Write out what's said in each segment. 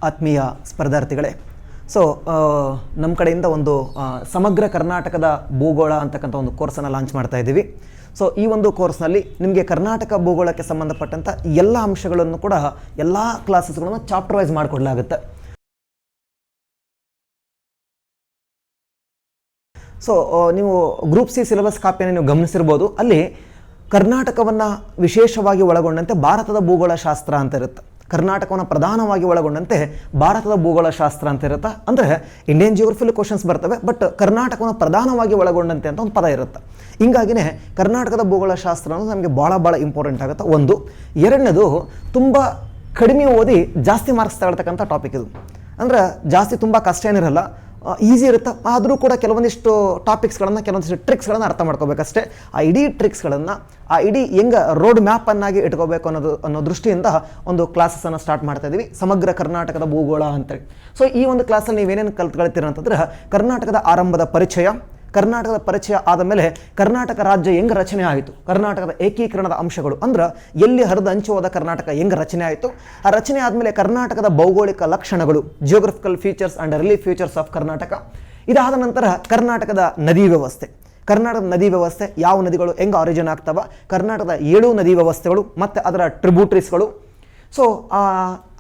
ಆತ್ಮೀಯ ಸ್ಪರ್ಧಾರ್ಥಿಗಳೇ, ಸೊ ನಮ್ಮ ಕಡೆಯಿಂದ ಒಂದು ಸಮಗ್ರ ಕರ್ನಾಟಕದ ಭೂಗೋಳ ಅಂತಕ್ಕಂಥ ಒಂದು ಕೋರ್ಸನ್ನು ಲಾಂಚ್ ಮಾಡ್ತಾ ಇದ್ದೀವಿ. ಸೊ ಈ ಒಂದು ಕೋರ್ಸ್ನಲ್ಲಿ ನಿಮಗೆ ಕರ್ನಾಟಕ ಭೂಗೋಳಕ್ಕೆ ಸಂಬಂಧಪಟ್ಟಂಥ ಎಲ್ಲ ಅಂಶಗಳನ್ನು ಕೂಡ ಎಲ್ಲ ಕ್ಲಾಸಸ್ಗಳನ್ನು ಚಾಪ್ಟರ್ ವೈಸ್ ಮಾಡಿಕೊಡಲಾಗುತ್ತೆ. ಸೊ ನೀವು ಗ್ರೂಪ್ ಸಿ ಸಿಲೆಬಸ್ ಕಾಪಿಯನ್ನು ನೀವು ಗಮನಿಸಿರ್ಬೋದು. ಅಲ್ಲಿ ಕರ್ನಾಟಕವನ್ನು ವಿಶೇಷವಾಗಿ ಒಳಗೊಂಡಂತೆ ಭಾರತದ ಭೂಗೋಳ ಶಾಸ್ತ್ರ ಅಂತ ಇರುತ್ತೆ. ಕರ್ನಾಟಕವನ್ನು ಪ್ರಧಾನವಾಗಿ ಒಳಗೊಂಡಂತೆ ಭಾರತದ ಭೂಗೋಳ ಶಾಸ್ತ್ರ ಅಂತ ಇರುತ್ತೆ. ಅಂದರೆ ಇಂಡಿಯನ್ ಜಿಯೋಗ್ರಫಿಲಿ ಕ್ವಶನ್ಸ್ ಬರ್ತವೆ, ಬಟ್ ಕರ್ನಾಟಕವನ್ನು ಪ್ರಧಾನವಾಗಿ ಒಳಗೊಂಡಂತೆ ಅಂತ ಒಂದು ಪದ ಇರುತ್ತೆ. ಹಿಂಗಾಗಿನೇ ಕರ್ನಾಟಕದ ಭೂಗೋಳ ಶಾಸ್ತ್ರ ಅನ್ನೋದು ನಮಗೆ ಭಾಳ ಇಂಪಾರ್ಟೆಂಟ್ ಆಗುತ್ತೆ. ಒಂದು. ಎರಡನೇದು, ತುಂಬ ಕಡಿಮೆ ಓದಿ ಜಾಸ್ತಿ ಮಾರ್ಕ್ಸ್ ತಗೊಳ್ತಕ್ಕಂಥ ಟಾಪಿಕ್ ಇದು. ಅಂದರೆ ಜಾಸ್ತಿ ತುಂಬ ಕಷ್ಟ ಏನಿರಲ್ಲ, ಈಸಿ ಇರುತ್ತೆ. ಆದರೂ ಕೂಡ ಕೆಲವೊಂದಿಷ್ಟು ಟಾಪಿಕ್ಸ್ಗಳನ್ನು, ಕೆಲವೊಂದಿಷ್ಟು ಟ್ರಿಕ್ಸ್ಗಳನ್ನು ಅರ್ಥ ಮಾಡ್ಕೋಬೇಕಷ್ಟೇ. ಆ ಇಡೀ ಟ್ರಿಕ್ಸ್ಗಳನ್ನು, ಆ ಇಡೀ ಹೆಂಗೆ ರೋಡ್ ಮ್ಯಾಪನ್ನಾಗಿ ಇಟ್ಕೋಬೇಕು ಅನ್ನೋ ದೃಷ್ಟಿಯಿಂದ ಒಂದು ಕ್ಲಾಸಸ್ಸನ್ನು ಸ್ಟಾರ್ಟ್ ಮಾಡ್ತಾ ಇದ್ದೀವಿ, ಸಮಗ್ರ ಕರ್ನಾಟಕದ ಭೂಗೋಳ ಅಂತೇಳಿ. ಸೊ ಈ ಒಂದು ಕ್ಲಾಸಲ್ಲಿ ನೀವೇನೇನು ಕಲ್ತ್ಕೊಳ್ತೀರ ಅಂತಂದರೆ, ಕರ್ನಾಟಕದ ಆರಂಭದ ಪರಿಚಯ, ಕರ್ನಾಟಕದ ಪರಿಚಯ ಆದ ಮೇಲೆ ಕರ್ನಾಟಕ ರಾಜ್ಯ ಹೆಂಗೆ ರಚನೆ ಆಯಿತು, ಕರ್ನಾಟಕದ ಏಕೀಕರಣದ ಅಂಶಗಳು, ಅಂದ್ರೆ ಎಲ್ಲಿ ಹರಿದು ಹಂಚಿ ಹೋದ ಕರ್ನಾಟಕ ಹೆಂಗೆ ರಚನೆ ಆಯಿತು, ಆ ರಚನೆ ಆದಮೇಲೆ ಕರ್ನಾಟಕದ ಭೌಗೋಳಿಕ ಲಕ್ಷಣಗಳು, geographical features and relief features of Karnataka. ಇದಾದ ನಂತರ ಕರ್ನಾಟಕದ ನದಿ ವ್ಯವಸ್ಥೆ, ಕರ್ನಾಟಕದ ನದಿ ವ್ಯವಸ್ಥೆ, ಯಾವ ನದಿಗಳು ಹೆಂಗೆ ಆರಿಜಿನ್ ಆಗ್ತವೆ, ಕರ್ನಾಟಕದ 7 ನದಿ ವ್ಯವಸ್ಥೆಗಳು ಮತ್ತು ಅದರ ಟ್ರಿಬ್ಯೂಟ್ರೀಸ್ಗಳು. ಸೊ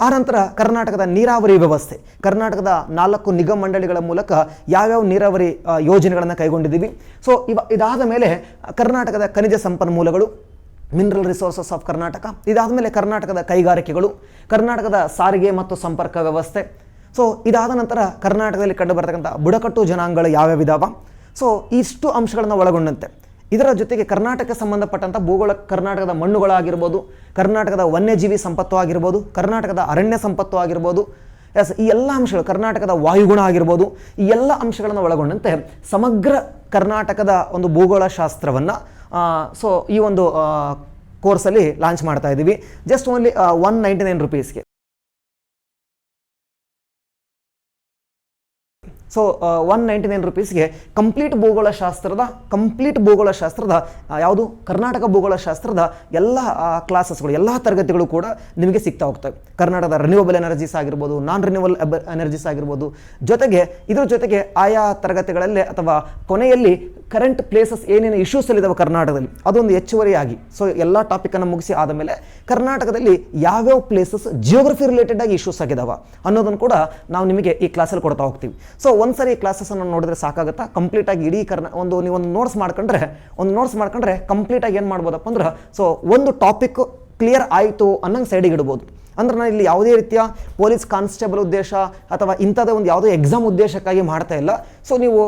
ಆ ನಂತರ ಕರ್ನಾಟಕದ ನೀರಾವರಿ ವ್ಯವಸ್ಥೆ, ಕರ್ನಾಟಕದ 4 ನಿಗಮ ಮಂಡಳಿಗಳ ಮೂಲಕ ಯಾವ್ಯಾವ ನೀರಾವರಿ ಯೋಜನೆಗಳನ್ನು ಕೈಗೊಂಡಿದ್ದೀವಿ. ಸೊ ಇದಾದ ಮೇಲೆ ಕರ್ನಾಟಕದ ಖನಿಜ ಸಂಪನ್ಮೂಲಗಳು, ಮಿನರಲ್ ರಿಸೋರ್ಸಸ್ ಆಫ್ ಕರ್ನಾಟಕ. ಇದಾದ ಮೇಲೆ ಕರ್ನಾಟಕದ ಕೈಗಾರಿಕೆಗಳು, ಕರ್ನಾಟಕದ ಸಾರಿಗೆ ಮತ್ತು ಸಂಪರ್ಕ ವ್ಯವಸ್ಥೆ. ಸೊ ಇದಾದ ನಂತರ ಕರ್ನಾಟಕದಲ್ಲಿ ಕಂಡು ಬರ್ತಕ್ಕಂಥ ಬುಡಕಟ್ಟು ಜನಾಂಗಗಳು ಯಾವ್ಯಾವಿದಾವ. ಸೊ ಇಷ್ಟು ಅಂಶಗಳನ್ನು ಒಳಗೊಂಡಂತೆ ಇದರ ಜೊತೆಗೆ ಕರ್ನಾಟಕಕ್ಕೆ ಸಂಬಂಧಪಟ್ಟಂಥ ಭೂಗೋಳ, ಕರ್ನಾಟಕದ ಮಣ್ಣುಗಳಾಗಿರ್ಬೋದು, ಕರ್ನಾಟಕದ ವನ್ಯಜೀವಿ ಸಂಪತ್ತು ಆಗಿರ್ಬೋದು, ಕರ್ನಾಟಕದ ಅರಣ್ಯ ಸಂಪತ್ತು ಆಗಿರ್ಬೋದು, ಈ ಎಲ್ಲ ಅಂಶಗಳು, ಕರ್ನಾಟಕದ ವಾಯುಗುಣ ಆಗಿರ್ಬೋದು, ಈ ಎಲ್ಲ ಅಂಶಗಳನ್ನು ಒಳಗೊಂಡಂತೆ ಸಮಗ್ರ ಕರ್ನಾಟಕದ ಒಂದು ಭೂಗೋಳ ಶಾಸ್ತ್ರವನ್ನು ಸೊ ಈ ಒಂದು ಕೋರ್ಸಲ್ಲಿ ಲಾಂಚ್ ಮಾಡ್ತಾ ಇದ್ದೀವಿ. Just only 199 ರುಪೀಸ್ಗೆ. ಸೊ 199 ರುಪೀಸ್ಗೆ ಕಂಪ್ಲೀಟ್ ಭೂಗೋಳ ಶಾಸ್ತ್ರದ ಯಾವುದು ಕರ್ನಾಟಕ ಭೂಗೋಳ ಶಾಸ್ತ್ರದ ಎಲ್ಲ ಕ್ಲಾಸಸ್ಗಳು, ಎಲ್ಲ ತರಗತಿಗಳು ಕೂಡ ನಿಮಗೆ ಸಿಗ್ತಾ ಹೋಗ್ತವೆ. ಕರ್ನಾಟಕದ ರಿನ್ಯೂವಬಲ್ ಎನರ್ಜೀಸ್ ಆಗಿರ್ಬೋದು, ನಾನ್ ರಿನ್ಯೂವಲ್ ಎನರ್ಜೀಸ್ ಆಗಿರ್ಬೋದು, ಇದ್ರ ಜೊತೆಗೆ ಆಯಾ ತರಗತಿಗಳಲ್ಲೇ ಅಥವಾ ಕೊನೆಯಲ್ಲಿ ಕರೆಂಟ್ ಪ್ಲೇಸಸ್ ಏನೇನು ಇಶ್ಯೂಸಲ್ಲಿದ್ದಾವೆ ಕರ್ನಾಟಕದಲ್ಲಿ ಅದೊಂದು ಹೆಚ್ಚುವರಿಯಾಗಿ. ಸೊ ಎಲ್ಲ ಟಾಪಿಕನ್ನು ಮುಗಿಸಿ ಆದಮೇಲೆ ಕರ್ನಾಟಕದಲ್ಲಿ ಯಾವ್ಯಾವ ಪ್ಲೇಸಸ್ ಜಿಯೋಗ್ರಫಿ ರಿಲೇಟೆಡ್ ಆಗಿ ಇಶ್ಯೂಸ್ ಆಗಿದಾವ ಅನ್ನೋದನ್ನು ಕೂಡ ನಾವು ನಿಮಗೆ ಈ ಕ್ಲಾಸಲ್ಲಿ ಕೊಡ್ತಾ ಹೋಗ್ತೀವಿ. ಸೊ ಒಂದ್ಸರಿ ಈ ಕ್ಲಾಸಸ್ಸನ್ನು ನೋಡಿದ್ರೆ ಸಾಕಾಗುತ್ತಾ, ಕಂಪ್ಲೀಟಾಗಿ ಇಡೀ ನೀವು ಒಂದು ನೋಟ್ಸ್ ಮಾಡ್ಕೊಂಡ್ರೆ ಕಂಪ್ಲೀಟಾಗಿ ಏನು ಮಾಡ್ಬೋದಪ್ಪ ಅಂದ್ರೆ, ಸೊ ಒಂದು ಟಾಪಿಕ್ ಕ್ಲಿಯರ್ ಆಯಿತು ಅನ್ನಂಗೆ ಸೈಡಿಗೆ ಇಡ್ಬೋದು. ಅಂದ್ರೆ ನಾನು ಇಲ್ಲಿ ಯಾವುದೇ ರೀತಿಯ ಪೊಲೀಸ್ ಕಾನ್ಸ್ಟೇಬಲ್ ಉದ್ದೇಶ ಅಥವಾ ಇಂಥದೇ ಒಂದು ಯಾವುದೋ ಎಕ್ಸಾಮ್ ಉದ್ದೇಶಕ್ಕಾಗಿ ಮಾಡ್ತಾ ಇಲ್ಲ. ಸೊ ನೀವು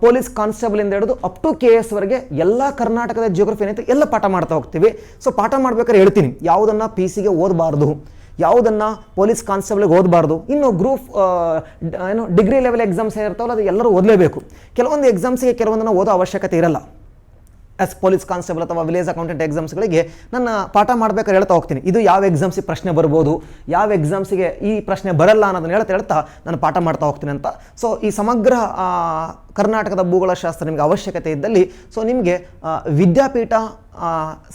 ಪೊಲೀಸ್ ಕಾನ್ಸ್ಟೇಬಲಿಂದ ಹಿಡಿದು ಅಪ್ ಟು KS ವರೆಗೆ ಎಲ್ಲ ಕರ್ನಾಟಕದ ಜಿಯೋಗ್ರಫಿ ಏನೈತೆ ಎಲ್ಲ ಪಾಠ ಮಾಡ್ತಾ ಹೋಗ್ತೀವಿ. ಸೊ ಪಾಠ ಮಾಡ್ಬೇಕಾದ್ರೆ ಹೇಳ್ತೀನಿ, ಯಾವುದನ್ನು PC ಗೆ ಓದಬಾರ್ದು, ಯಾವುದನ್ನು ಪೊಲೀಸ್ ಕಾನ್ಸ್ಟೇಬಲ್ಗೆ ಓದಬಾರ್ದು. ಇನ್ನು ಗ್ರೂಪ್ ಡಿಗ್ರಿ ಲೆವೆಲ್ ಎಕ್ಸಾಮ್ಸ್ ಏನಿರ್ತಾವಲ್ಲ ಅದು ಎಲ್ಲರೂ ಓದಲೇಬೇಕು. ಕೆಲವೊಂದು ಎಕ್ಸಾಮ್ಸ್ಗೆ ಕೆಲವೊಂದನ್ನು ಓದೋ ಅವಶ್ಯಕತೆ ಇರಲ್ಲ. ಪೊಲೀಸ್ ಕಾನ್ಸ್ಟೇಬಲ್ ಅಥವಾ ವಿಲೇಜ್ ಅಕೌಂಟೆಂಟ್ ಎಕ್ಸಾಮ್ಸ್ಗಳಿಗೆ ನಾನು ಪಾಠ ಮಾಡ್ಬೇಕಾದ್ರೆ ಹೇಳ್ತಾ ಹೋಗ್ತೀನಿ, ಇದು ಯಾವ ಎಕ್ಸಾಮ್ಸಿಗೆ ಪ್ರಶ್ನೆ ಬರ್ಬೋದು, ಯಾವ ಎಕ್ಸಾಮ್ಸಿಗೆ ಈ ಪ್ರಶ್ನೆ ಬರಲ್ಲ ಅನ್ನೋದನ್ನ ಹೇಳ್ತಾ ನಾನು ಪಾಠ ಮಾಡ್ತಾ ಹೋಗ್ತೀನಿ ಅಂತ. ಸೊ ಈ ಸಮಗ್ರ ಕರ್ನಾಟಕದ ಭೂಗೋಳ ಶಾಸ್ತ್ರ ನಿಮಗೆ ಅವಶ್ಯಕತೆ ಇದ್ದಲ್ಲಿ, ಸೊ ನಿಮಗೆ ವಿದ್ಯಾಪೀಠ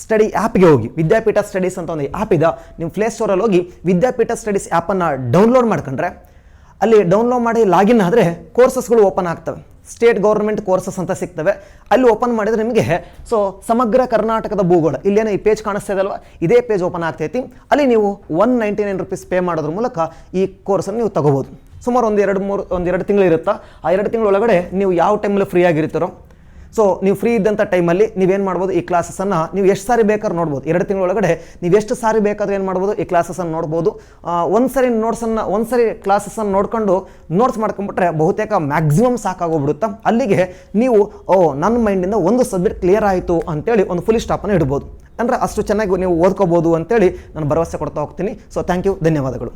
ಸ್ಟಡಿ ಆ್ಯಪ್ಗೆ ಹೋಗಿ, ವಿದ್ಯಾಪೀಠ ಸ್ಟಡೀಸ್ ಅಂತ ಒಂದು ಆ್ಯಪ್ ಇದೆ, ನಿಮ್ಮ ಪ್ಲೇಸ್ಟೋರಲ್ಲಿ ಹೋಗಿ ವಿದ್ಯಾಪೀಠ ಸ್ಟಡೀಸ್ ಆ್ಯಪನ್ನು ಡೌನ್ಲೋಡ್ ಮಾಡ್ಕೊಂಡ್ರೆ, ಅಲ್ಲಿ ಡೌನ್ಲೋಡ್ ಮಾಡಿ ಲಾಗಿನ್ ಆದರೆ ಕೋರ್ಸಸ್ಗಳು ಓಪನ್ ಆಗ್ತವೆ. ಸ್ಟೇಟ್ ಗೌರ್ಮೆಂಟ್ ಕೋರ್ಸಸ್ ಅಂತ ಸಿಗ್ತವೆ. ಅಲ್ಲಿ ಓಪನ್ ಮಾಡಿದರೆ ನಿಮಗೆ ಸೊ ಸಮಗ್ರ ಕರ್ನಾಟಕದ ಭೂಗೋಳ, ಇಲ್ಲೇನೋ ಈ ಪೇಜ್ ಕಾಣಿಸ್ತಾ ಇದಲ್ವ, ಇದೇ ಪೇಜ್ ಓಪನ್ ಆಗ್ತೈತಿ. ಅಲ್ಲಿ ನೀವು 199 ರುಪೀಸ್ ಪೇ ಮಾಡೋದ್ರ ಮೂಲಕ ಈ ಕೋರ್ಸನ್ನು ನೀವು ತಗೋಬೋದು. ಸುಮಾರು ಒಂದು 2 ತಿಂಗಳು ಇರುತ್ತಾ. ಆ 2 ತಿಂಗಳೊಳಗಡೆ ನೀವು ಯಾವ ಟೈಮಲ್ಲಿ ಫ್ರೀ ಆಗಿರ್ತೀರೋ, ಸೊ ನೀವು ಫ್ರೀ ಇದ್ದಂಥ ಟೈಮಲ್ಲಿ ನೀವೇನು ಮಾಡ್ಬೋದು, ಈ ಕ್ಲಾಸಸ್ಸನ್ನು ನೀವು ಎಷ್ಟು ಸಾರಿ ಬೇಕಾದ್ರೂ ನೋಡ್ಬೋದು. 2 ತಿಂಗಳೊಳಗಡೆ ನೀವು ಎಷ್ಟು ಸಾರಿ ಬೇಕಾದ್ರೂ ಏನು ಮಾಡ್ಬೋದು, ಈ ಕ್ಲಾಸಸ್ಸನ್ನು ನೋಡ್ಬೋದು. ಒಂದ್ಸರಿ ಕ್ಲಾಸಸ್ಸನ್ನು ನೋಡ್ಕೊಂಡು ನೋಟ್ಸ್ ಮಾಡ್ಕೊಂಡ್ಬಿಟ್ರೆ ಬಹುತೇಕ ಮ್ಯಾಕ್ಸಿಮಮ್ ಸಾಕಾಗೋಗ್ಬಿಡುತ್ತೆ. ಅಲ್ಲಿಗೆ ನೀವು ನನ್ನ ಮೈಂಡಿಂದ ಒಂದು ಸಬ್ಜೆಕ್ಟ್ ಕ್ಲಿಯರ್ ಆಯಿತು ಅಂತೇಳಿ ಒಂದು ಫುಲ್ ಸ್ಟಾಪನ್ನು ಇಡ್ಬೋದು. ಅಂದರೆ ಅಷ್ಟು ಚೆನ್ನಾಗಿ ನೀವು ಓದ್ಕೋಬೋದು ಅಂತೇಳಿ ನಾನು ಭರವಸೆ ಕೊಡ್ತಾ ಹೋಗ್ತೀನಿ. ಸೊ ಥ್ಯಾಂಕ್ ಯು, ಧನ್ಯವಾದಗಳು.